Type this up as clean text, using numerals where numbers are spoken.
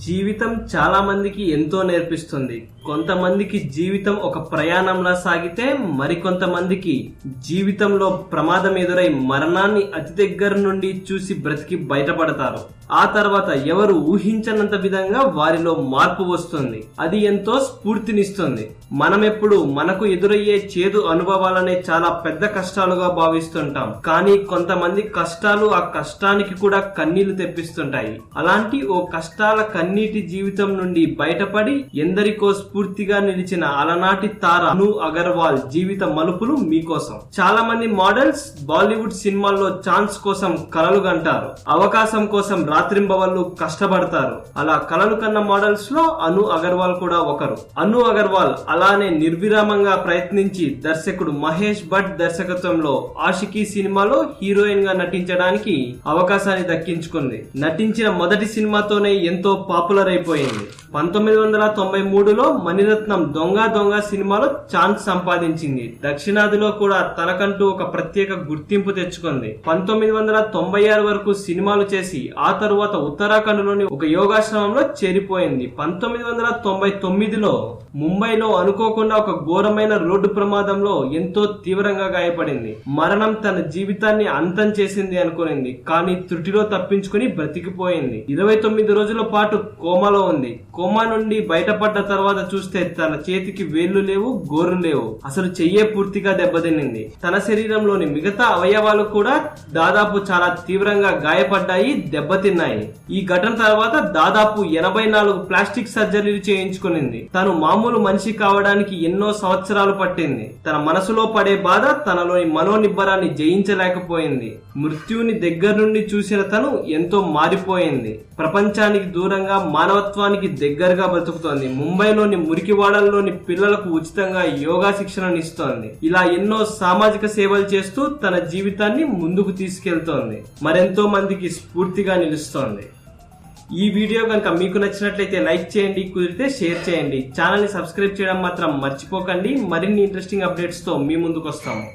జీవితం చాలా మందికి ఎంతో నేర్పిస్తుంది. కొంతమందికి జీవితం ఒక ప్రయాణంలా సాగితే మరికొంతమందికి జీవితంలో ప్రమాదం ఎదురై మరణాన్ని అతి దగ్గర నుండి చూసి బ్రతికి బయటపడతారు. ఆ తర్వాత ఎవరు ఊహించనంత విధంగా వారిలో మార్పు వస్తుంది. అది ఎంతో స్ఫూర్తినిస్తుంది. మనమెప్పుడు మనకు ఎదురయ్యే చేదు అనుభవాలనే చాలా పెద్ద కష్టాలుగా భావిస్తుంటాం. కానీ కొంతమంది కష్టాలు ఆ కష్టానికి కూడా కన్నీళ్లు తెప్పిస్తుంటాయి. అలాంటి ఓ కష్టాల కన్నీటి జీవితం నుండి బయటపడి ఎందరికో స్ఫూర్తిగా నిలిచిన అలనాటి తార అను అగర్వాల్ జీవిత మలుపులు మీకోసం. చాలా మంది మోడల్స్ బాలీవుడ్ సినిమాల్లో ఛాన్స్ కోసం కలలు కంటారు. అవకాశం కోసం రాత్రింబవళ్ళు కష్టపడతారు. అలా కలలు కన్న మోడల్స్ లో అను అగర్వాల్ కూడా ఒకరు. అను అగర్వాల్ అలానే నిర్విరామంగా ప్రయత్నించి దర్శకుడు మహేష్ భట్ దర్శకత్వంలో ఆషికీ సినిమాలో హీరోయిన్ గా నటించడానికి అవకాశాన్ని దక్కించుకుంది. నటించిన మొదటి సినిమాతోనే ఎంతో పాపులర్ అయిపోయింది. 1993లో మణిరత్నం దొంగ దొంగ సినిమాలో ఛాన్స్ సంపాదించింది. దక్షిణాదిలో కూడా తనకంటూ ఒక ప్రత్యేక గుర్తింపు తెచ్చుకుంది. 1996 వరకు సినిమాలు చేసి ఆ తరువాత ఉత్తరాఖండ్ లోని ఒక యోగాశ్రమంలో చేరిపోయింది. 1999లో ముంబైలో అనుకోకుండా ఒక ఘోరమైన రోడ్డు ప్రమాదంలో ఎంతో తీవ్రంగా గాయపడింది. మరణం తన జీవితాన్ని అంతం చేసింది అనుకునింది. కానీ త్రుటిలో తప్పించుకుని బ్రతికిపోయింది. 29 రోజుల పాటు కోమాలో ఉంది. కోమా నుండి బయటపడ్డ తర్వాత చూస్తే తన చేతికి వేళ్లు లేవు, గోర్లు లేవు. అసలు చెయ్యే పూర్తిగా దెబ్బతిన్నింది. తన శరీరంలోని మిగతా అవయవాలు కూడా దాదాపు చాలా తీవ్రంగా గాయపడ్డాయి, దెబ్బతిన్నాయి. ఈ ఘటన తర్వాత దాదాపు 84 ప్లాస్టిక్ సర్జరీలు చేయించుకునింది. తను మామూలు మనిషి కావడానికి ఎన్నో సంవత్సరాలు పట్టింది. తన మనసులో పడే బాధ తనలోని మనోనిబ్బరాన్ని జయించలేకపోయింది. మృత్యుని దగ్గర నుండి చూసిన తను ఎంతో మారిపోయింది. ప్రపంచానికి దూరంగా మానవత్వానికి దగ్గరగా బతుకుతోంది. ముంబైలోని మురికివాడల్లోని పిల్లలకు ఉచితంగా యోగా శిక్షణనిస్తోంది. ఇలా ఎన్నో సామాజిక సేవలు చేస్తూ తన జీవితాన్ని ముందుకు తీసుకెళ్తోంది. మరెంతో మందికి స్ఫూర్తిగా నిలుస్తోంది. ఈ వీడియో కనుక మీకు నచ్చినట్లయితే లైక్ చేయండి, కుదిరితే షేర్ చేయండి. ఛానల్ ని సబ్స్క్రైబ్ చేయడం మాత్రం మర్చిపోకండి. మరిన్ని ఇంట్రెస్టింగ్ అప్డేట్స్ తో మీ ముందుకు వస్తాము.